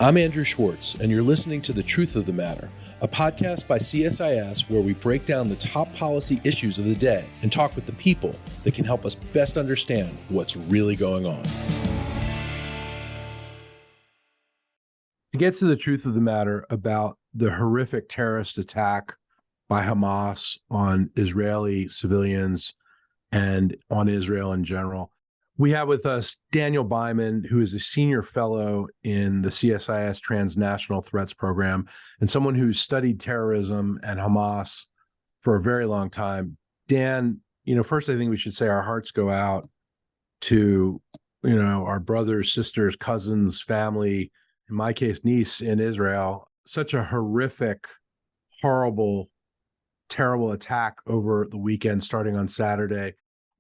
I'm Andrew Schwartz, and you're listening to The Truth of the Matter, a podcast by CSIS where we break down the top policy issues of the day and talk with the people that can help us best understand what's really going on. To get to the truth of the matter about the horrific terrorist attack by Hamas on Israeli civilians and on Israel in general, we have with us Daniel Byman, who is a senior fellow in the CSIS Transnational Threats Program and someone who's studied terrorism and Hamas for a very long time. Dan, first I think we should say our hearts go out to, our brothers, sisters, cousins, family, in my case, niece in Israel. Such a horrific, horrible, terrible attack over the weekend starting on Saturday.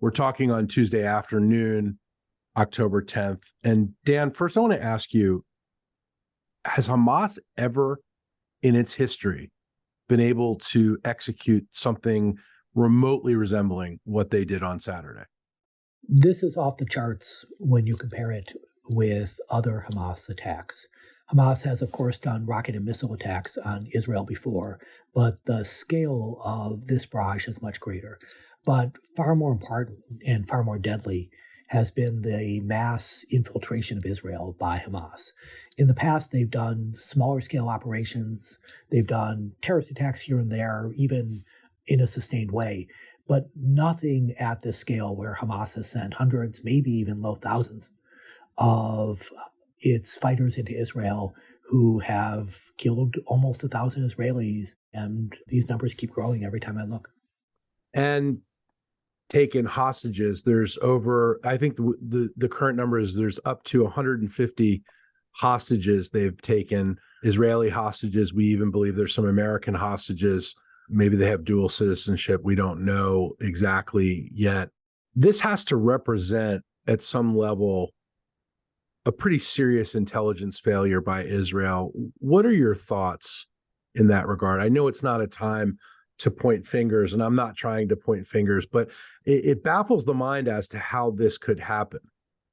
We're talking on Tuesday afternoon, October 10th. And Dan, first I want to ask you, has Hamas ever in its history been able to execute something remotely resembling what they did on Saturday? This is off the charts when you compare it with other Hamas attacks. Hamas has, of course, done rocket and missile attacks on Israel before, but the scale of this barrage is much greater. But far more important and far more deadly has been the mass infiltration of Israel by Hamas. In the past, they've done smaller scale operations. They've done terrorist attacks here and there, even in a sustained way, but nothing at this scale where Hamas has sent hundreds, maybe even low thousands of its fighters into Israel who have killed almost 1,000 Israelis. And these numbers keep growing every time I look. And taken hostages. There's over, I think the current number is there's up to 150 hostages they've taken, Israeli hostages. We even believe there's some American hostages. Maybe they have dual citizenship. We don't know exactly yet. This has to represent at some level a pretty serious intelligence failure by Israel. What are your thoughts in that regard? I know it's not a time to point fingers, and I'm not trying to point fingers, but it baffles the mind as to how this could happen.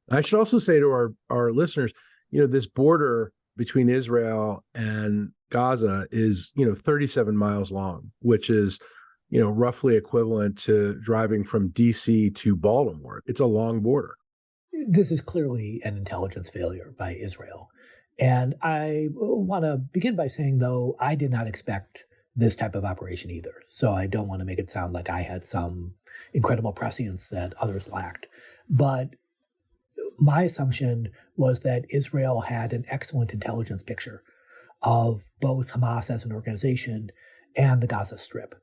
I should also say to our listeners, this border between Israel and Gaza is, 37 miles long, which is, roughly equivalent to driving from DC to Baltimore. It's a long border. This is clearly an intelligence failure by Israel. And I want to begin by saying, though, I did not expect this type of operation either. So I don't want to make it sound like I had some incredible prescience that others lacked. But my assumption was that Israel had an excellent intelligence picture of both Hamas as an organization and the Gaza Strip.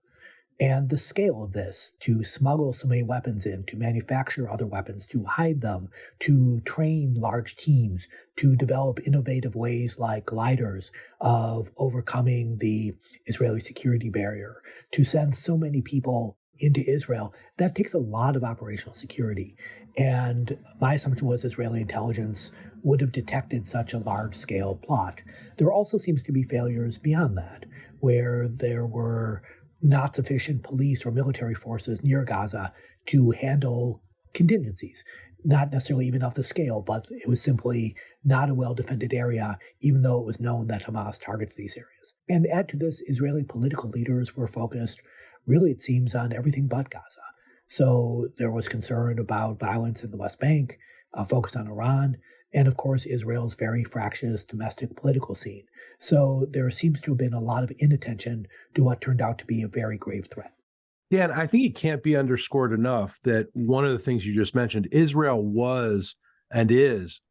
And the scale of this, to smuggle so many weapons in, to manufacture other weapons, to hide them, to train large teams, to develop innovative ways like gliders of overcoming the Israeli security barrier, to send so many people into Israel, that takes a lot of operational security. And my assumption was Israeli intelligence would have detected such a large-scale plot. There also seems to be failures beyond that, where there were not sufficient police or military forces near Gaza to handle contingencies, not necessarily even of the scale, but it was simply not a well-defended area, even though it was known that Hamas targets these areas. And add to this, Israeli political leaders were focused, really it seems, on everything but Gaza. So there was concern about violence in the West Bank, a focus on Iran, and of course, Israel's very fractious domestic political scene. So there seems to have been a lot of inattention to what turned out to be a very grave threat. Dan, I think it can't be underscored enough that one of the things you just mentioned, Israel was and is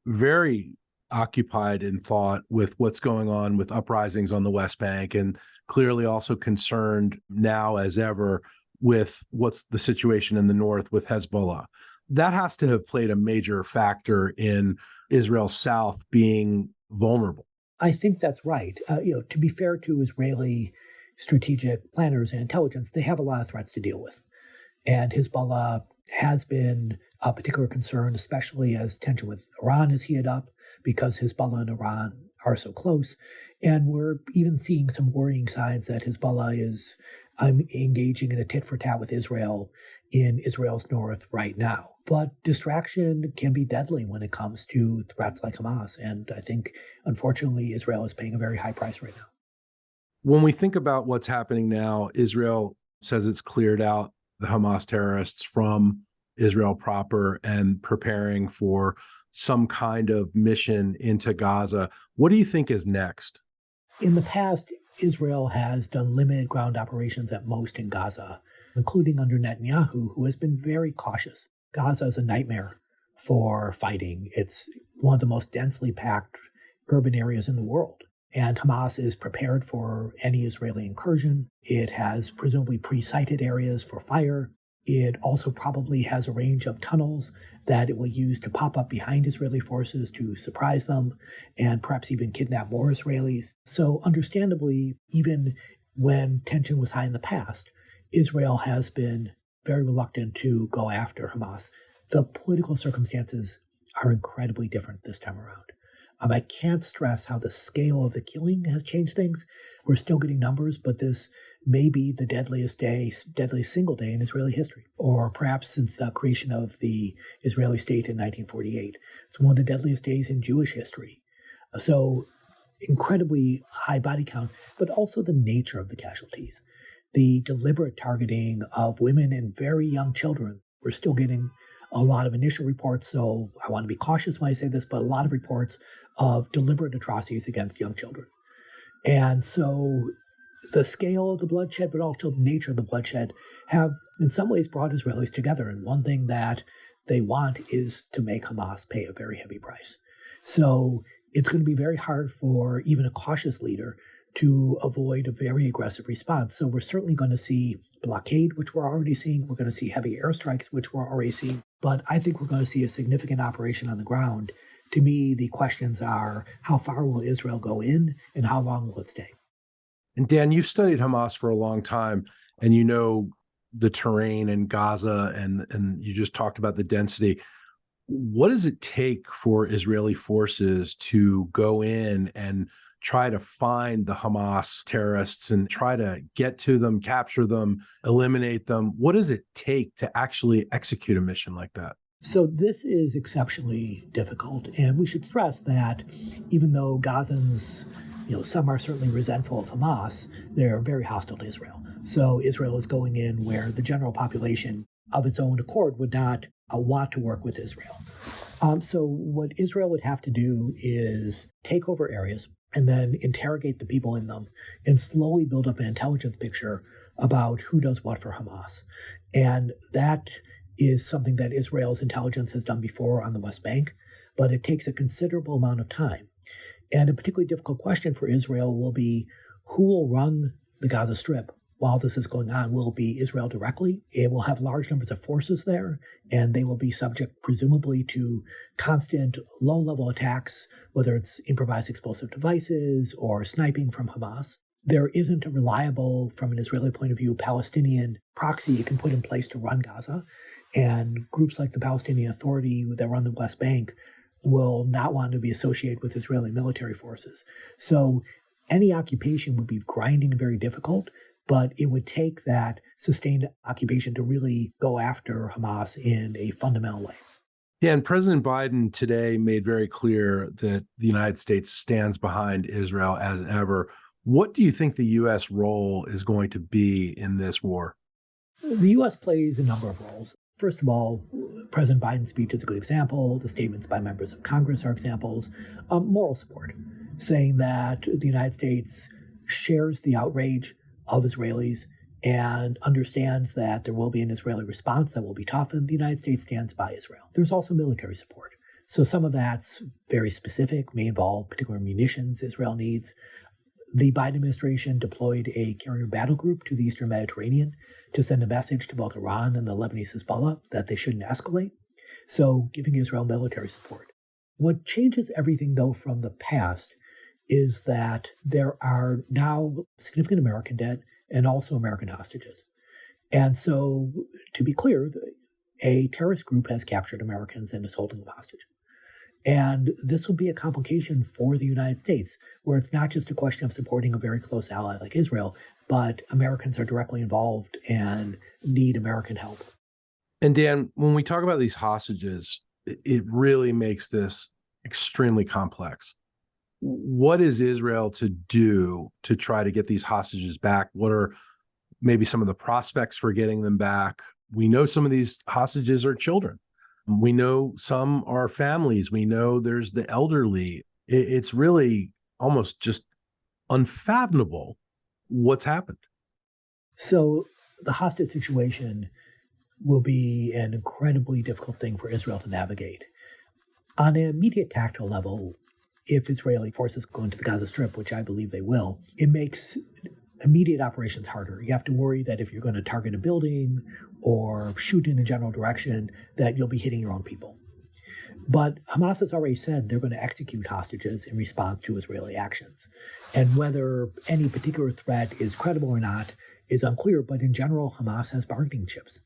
very occupied in thought with what's going on with uprisings on the West Bank, and clearly also concerned now as ever with what's the situation in the north with Hezbollah. That has to have played a major factor in Israel's south being vulnerable. I think that's right. To be fair to Israeli strategic planners and intelligence, they have a lot of threats to deal with. And Hezbollah has been a particular concern, especially as tension with Iran has heated up, because Hezbollah and Iran are so close. And we're even seeing some worrying signs that Hezbollah is I'm engaging in a tit for tat with Israel in Israel's north right now. But distraction can be deadly when it comes to threats like Hamas. And I think, unfortunately, Israel is paying a very high price right now. When we think about what's happening now, Israel says it's cleared out the Hamas terrorists from Israel proper and preparing for some kind of mission into Gaza. What do you think is next? In the past, Israel has done limited ground operations at most in Gaza, including under Netanyahu, who has been very cautious. Gaza is a nightmare for fighting. It's one of the most densely packed urban areas in the world. And Hamas is prepared for any Israeli incursion. It has presumably pre-sited areas for fire. It also probably has a range of tunnels that it will use to pop up behind Israeli forces to surprise them and perhaps even kidnap more Israelis. So understandably, even when tension was high in the past, Israel has been very reluctant to go after Hamas. The political circumstances are incredibly different this time around. I can't stress how the scale of the killing has changed things. We're still getting numbers, but this may be the deadliest single day in Israeli history, or perhaps since the creation of the Israeli state in 1948. It's one of the deadliest days in Jewish history. So incredibly high body count, but also the nature of the casualties. The deliberate targeting of women and very young children. We're still getting a lot of initial reports, so I want to be cautious when I say this, but a lot of reports of deliberate atrocities against young children. And so the scale of the bloodshed, but also the nature of the bloodshed, have in some ways brought Israelis together. And one thing that they want is to make Hamas pay a very heavy price. So it's going to be very hard for even a cautious leader to avoid a very aggressive response. So we're certainly going to see blockade, which we're already seeing. We're going to see heavy airstrikes, which we're already seeing. But I think we're going to see a significant operation on the ground. To me, the questions are, how far will Israel go in and how long will it stay? And Dan, you've studied Hamas for a long time, and you know the terrain in Gaza, and you just talked about the density. What does it take for Israeli forces to go in and try to find the Hamas terrorists and try to get to them, capture them, eliminate them? What does it take to actually execute a mission like that? So this is exceptionally difficult. And we should stress that even though Gazans, some are certainly resentful of Hamas, they're very hostile to Israel. So Israel is going in where the general population of its own accord would not want to work with Israel. So what Israel would have to do is take over areas and then interrogate the people in them and slowly build up an intelligence picture about who does what for Hamas. And that is something that Israel's intelligence has done before on the West Bank, but it takes a considerable amount of time. And a particularly difficult question for Israel will be, who will run the Gaza Strip while this is going on? Will it be Israel directly? It will have large numbers of forces there, and they will be subject, presumably, to constant low-level attacks, whether it's improvised explosive devices or sniping from Hamas. There isn't a reliable, from an Israeli point of view, Palestinian proxy you can put in place to run Gaza. And groups like the Palestinian Authority that run the West Bank will not want to be associated with Israeli military forces. So any occupation would be grinding and very difficult, but it would take that sustained occupation to really go after Hamas in a fundamental way. Yeah, and President Biden today made very clear that the United States stands behind Israel as ever. What do you think the U.S. role is going to be in this war? The U.S. plays a number of roles. First of all, President Biden's speech is a good example. The statements by members of Congress are examples. Moral support, saying that the United States shares the outrage of Israelis and understands that there will be an Israeli response that will be tough, and the United States stands by Israel. There's also military support. So some of that's very specific, may involve particular munitions Israel needs. The Biden administration deployed a carrier battle group to the Eastern Mediterranean to send a message to both Iran and the Lebanese Hezbollah that they shouldn't escalate. So giving Israel military support. What changes everything, though, from the past is that there are now significant American debt and also American hostages. And so, to be clear, a terrorist group has captured Americans and is holding them hostage. And this will be a complication for the United States, where it's not just a question of supporting a very close ally like Israel, but Americans are directly involved and need American help. And Dan, when we talk about these hostages, it really makes this extremely complex. What is Israel to do to try to get these hostages back? What are maybe some of the prospects for getting them back? We know some of these hostages are children. We know some are families. We know there's the elderly. It's really almost just unfathomable what's happened. So the hostage situation will be an incredibly difficult thing for Israel to navigate. On an immediate tactical level, if Israeli forces go into the Gaza Strip, which I believe they will, it makes immediate operations harder. You have to worry that if you're going to target a building or shoot in a general direction, that you'll be hitting your own people. But Hamas has already said they're going to execute hostages in response to Israeli actions. And whether any particular threat is credible or not is unclear, but in general, Hamas has bargaining chips.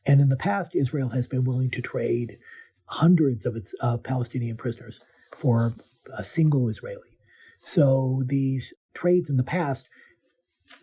And in the past, Israel has been willing to trade hundreds of its Palestinian prisoners for a single Israeli. So these trades in the past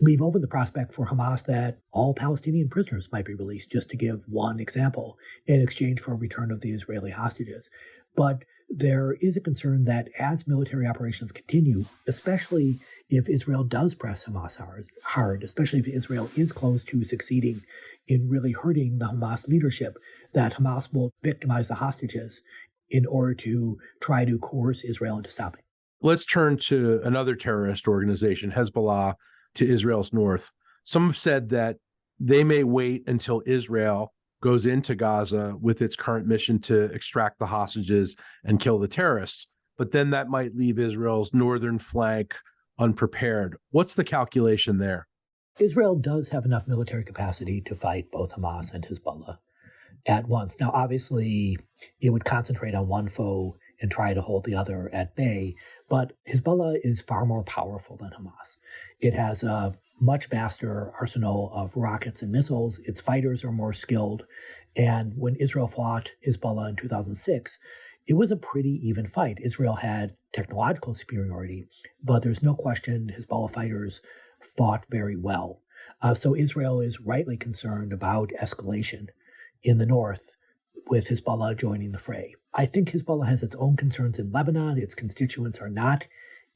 leave open the prospect for Hamas that all Palestinian prisoners might be released, just to give one example, in exchange for a return of the Israeli hostages. But there is a concern that as military operations continue, especially if Israel does press Hamas hard, especially if Israel is close to succeeding in really hurting the Hamas leadership, that Hamas will victimize the hostages in order to try to coerce Israel into stopping. Let's turn to another terrorist organization, Hezbollah, to Israel's north. Some have said that they may wait until Israel goes into Gaza with its current mission to extract the hostages and kill the terrorists, but then that might leave Israel's northern flank unprepared. What's the calculation there? Israel does have enough military capacity to fight both Hamas and Hezbollah at once. Now, obviously, it would concentrate on one foe and try to hold the other at bay. But Hezbollah is far more powerful than Hamas. It has a much vaster arsenal of rockets and missiles. Its fighters are more skilled. And when Israel fought Hezbollah in 2006, it was a pretty even fight. Israel had technological superiority, but there's no question Hezbollah fighters fought very well. So Israel is rightly concerned about escalation in the north, with Hezbollah joining the fray. I think Hezbollah has its own concerns in Lebanon. Its constituents are not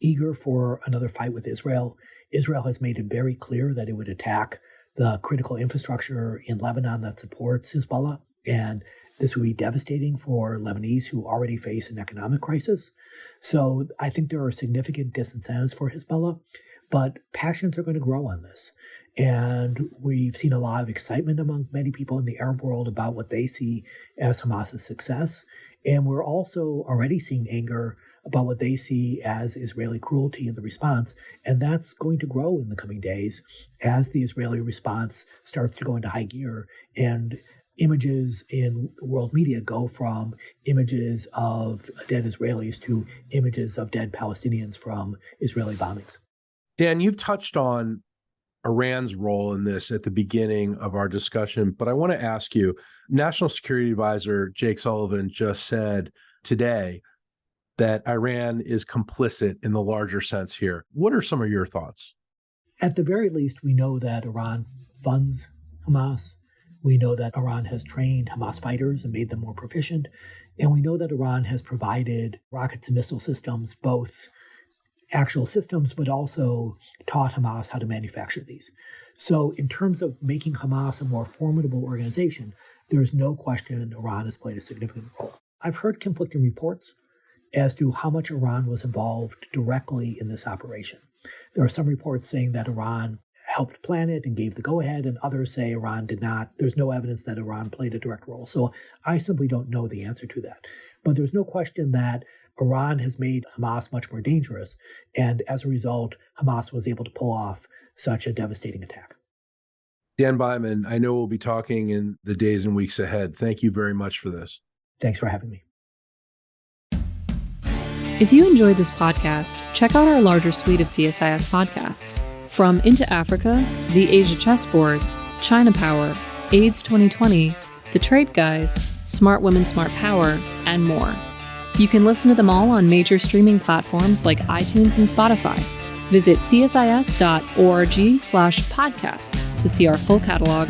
eager for another fight with Israel. Israel has made it very clear that it would attack the critical infrastructure in Lebanon that supports Hezbollah, and this would be devastating for Lebanese who already face an economic crisis. So I think there are significant disincentives for Hezbollah, but passions are going to grow on this. And we've seen a lot of excitement among many people in the Arab world about what they see as Hamas's success. And we're also already seeing anger about what they see as Israeli cruelty in the response. And that's going to grow in the coming days as the Israeli response starts to go into high gear and images in the world media go from images of dead Israelis to images of dead Palestinians from Israeli bombings. Dan, you've touched on Iran's role in this at the beginning of our discussion, but I want to ask you, National Security Advisor Jake Sullivan just said today that Iran is complicit in the larger sense here. What are some of your thoughts? At the very least, we know that Iran funds Hamas. We know that Iran has trained Hamas fighters and made them more proficient. And we know that Iran has provided rockets and missile systems, both actual systems, but also taught Hamas how to manufacture these. So in terms of making Hamas a more formidable organization, there's no question Iran has played a significant role. I've heard conflicting reports as to how much Iran was involved directly in this operation. There are some reports saying that Iran helped plan it and gave the go-ahead, and others say Iran did not. There's no evidence that Iran played a direct role. So I simply don't know the answer to that. But there's no question that Iran has made Hamas much more dangerous, and as a result, Hamas was able to pull off such a devastating attack. Dan Byman, I know we'll be talking in the days and weeks ahead. Thank you very much for this. Thanks for having me. If you enjoyed this podcast, check out our larger suite of CSIS podcasts. From Into Africa, The Asia Chessboard, China Power, AIDS 2020, The Trade Guys, Smart Women, Smart Power, and more. You can listen to them all on major streaming platforms like iTunes and Spotify. Visit csis.org/podcasts to see our full catalog.